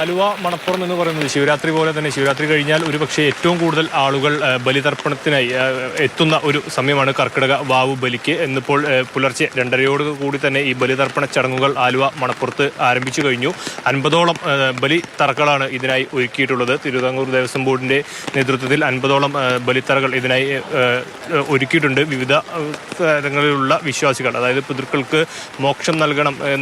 ആലുവ മണപ്പുറം എന്ന് പറയുന്നത് ശിവരാത്രി പോലെ തന്നെ ശിവരാത്രി കഴിഞ്ഞാൽ ഒരുപക്ഷെ ഏറ്റവും കൂടുതൽ ആളുകൾ ബലിതർപ്പണത്തിനായി എത്തുന്ന ഒരു സമയമാണ് കർക്കിടക വാവു ബലിക്ക്. എന്നിപ്പോൾ പുലർച്ചെ 2:30 കൂടി തന്നെ ഈ ബലിതർപ്പണ ചടങ്ങുകൾ ആലുവ മണപ്പുറത്ത് ആരംഭിച്ചു കഴിഞ്ഞു. 50ഓളം ബലി തറകളാണ് ഇതിനായി ഒരുക്കിയിട്ടുള്ളത്. തിരുവിതാംകൂർ ദേവസ്വം ബോർഡിന്റെ നേതൃത്വത്തിൽ 50ഓളം ബലിത്തറകൾ ഇതിനായി ഒരുക്കിയിട്ടുണ്ട്. വിവിധ തരങ്ങളിലുള്ള വിശ്വാസികൾ, അതായത് പിതൃക്കൾക്ക് മോക്ഷം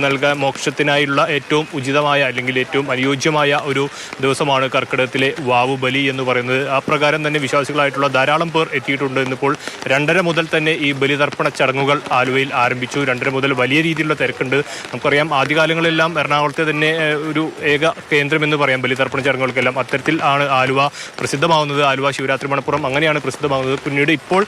നൽകാൻ മോക്ഷത്തിനായുള്ള ഏറ്റവും ഉചിതമായ അല്ലെങ്കിൽ ഏറ്റവും അനുയോജ്യമായ ഒരു ദിവസമാണ് കർക്കിടകത്തിലെ വാവു ബലി എന്ന് പറയുന്നത്. ആ പ്രകാരം തന്നെ വിശ്വാസികളായിട്ടുള്ള ധാരാളം പേർ എത്തിയിട്ടുണ്ട്. ഇന്നിപ്പോൾ 2:30 മുതൽ തന്നെ ഈ ബലിതർപ്പണ ചടങ്ങുകൾ ആലുവയിൽ ആരംഭിച്ചു. 2:30 മുതൽ വലിയ രീതിയിലുള്ള തിരക്കുണ്ട്. നമുക്കറിയാം ആദ്യകാലങ്ങളെല്ലാം എറണാകുളത്തെ തന്നെ ഒരു ഏക കേന്ദ്രമെന്ന് പറയാം ബലിതർപ്പണ ചടങ്ങുകൾക്കെല്ലാം. അത്തരത്തിൽ ആണ് ആലുവ പ്രസിദ്ധമാവുന്നത്. ആലുവ ശിവരാത്രി മണപ്പുറം അങ്ങനെയാണ് പ്രസിദ്ധമാകുന്നത്. പിന്നീട് ഇപ്പോൾ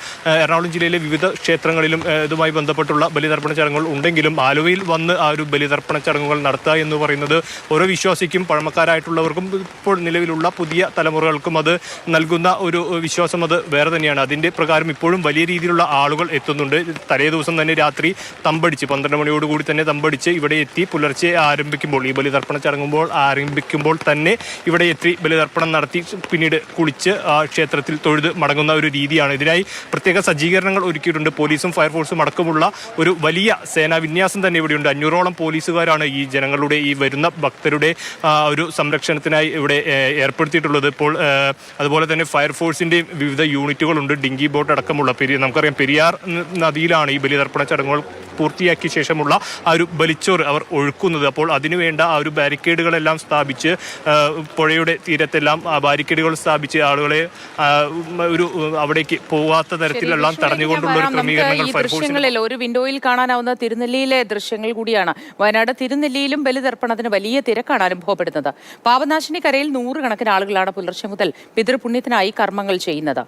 എറണാകുളം ജില്ലയിലെ വിവിധ ക്ഷേത്രങ്ങളിലും ഇതുമായി ബന്ധപ്പെട്ടുള്ള ബലിതർപ്പണ ചടങ്ങുകൾ ഉണ്ടെങ്കിലും ആലുവയിൽ വന്ന് ആ ഒരു ബലിതർപ്പണ ചടങ്ങുകൾ നടത്തുക എന്ന് പറയുന്നത് ഓരോ വിശ്വാസിക്കും, പഴമക്കാരായിട്ടുള്ളവർക്കും ഇപ്പോൾ നിലവിലുള്ള പുതിയ തലമുറകൾക്കും അത് നൽകുന്ന ഒരു വിശ്വാസം അത് വേറെ തന്നെയാണ്. അതിൻ്റെ പ്രകാരം ഇപ്പോഴും വലിയ രീതിയിലുള്ള ആളുകൾ എത്തുന്നുണ്ട്. തലേ ദിവസം തന്നെ രാത്രി തമ്പടിച്ച് 12 മണിയോടുകൂടി തന്നെ തമ്പടിച്ച് ഇവിടെ എത്തി പുലർച്ചെ ആരംഭിക്കുമ്പോൾ ഈ ബലിതർപ്പണ ചടങ്ങുമ്പോൾ ആരംഭിക്കുമ്പോൾ തന്നെ ഇവിടെ എത്തി ബലിതർപ്പണം നടത്തി പിന്നീട് കുളിച്ച് ക്ഷേത്രത്തിൽ തൊഴുത് മടങ്ങുന്ന ഒരു രീതിയാണ്. ഇതിനായി പ്രത്യേക സജ്ജീകരണങ്ങൾ ഒരുക്കിയിട്ടുണ്ട്. പോലീസും ഫയർഫോഴ്സും അടക്കമുള്ള ഒരു വലിയ സേനാ വിന്യാസം തന്നെ ഇവിടെയുണ്ട്. 500ഓളം പോലീസുകാരാണ് ഈ ജനങ്ങളുടെ ഈ വരുന്ന ഭക്തരുടെ ഒരു സംരക്ഷണത്തിനായി ഇവിടെ ഏർപ്പെടുത്തിയിട്ടുള്ളത്. ഇപ്പോൾ അതുപോലെ തന്നെ ഫയർഫോഴ്സിൻ്റെയും വിവിധ യൂണിറ്റുകളുണ്ട്. ഡിങ്കി ബോട്ട് അടക്കമുള്ള നമുക്കറിയാം പെരിയാർ നദിയിലാണ് ഈ ബലിതർപ്പണ ചടങ്ങുകൾ പൂർത്തിയാക്കിയ ശേഷമുള്ള ആ ഒരു ബലിച്ചോറ് അവർ ഒഴുക്കുന്നത്. അപ്പോൾ അതിനുവേണ്ട ആ ഒരു ബാരിക്കേഡുകളെല്ലാം സ്ഥാപിച്ച് പുഴയുടെ തീരത്തെല്ലാം ബാരിക്കേഡുകൾ സ്ഥാപിച്ച് ആളുകളെ ഒരു അവിടേക്ക് പോകാത്ത തരത്തിലെല്ലാം തടഞ്ഞുകൊണ്ടുള്ള ഒരു ക്രമീകരണങ്ങൾ ദൃശ്യങ്ങളിൽ ഒരു വിൻഡോയിൽ കാണാനാവുന്ന തിരുനെല്ലിയിലെ ദൃശ്യങ്ങൾ കൂടിയാണ്. വയനാട് തിരുനെല്ലിയിലും ബലിതർപ്പണത്തിന് വലിയ തിരക്കാണ് അനുഭവപ്പെടുന്നത്. പാപനാശിനി കരയിൽ 100 കണക്കിന് ആളുകളാണ് പുലർച്ചെ മുതൽ പിതൃപുണ്യത്തിനായി കർമ്മങ്ങൾ ചെയ്യുന്നത്.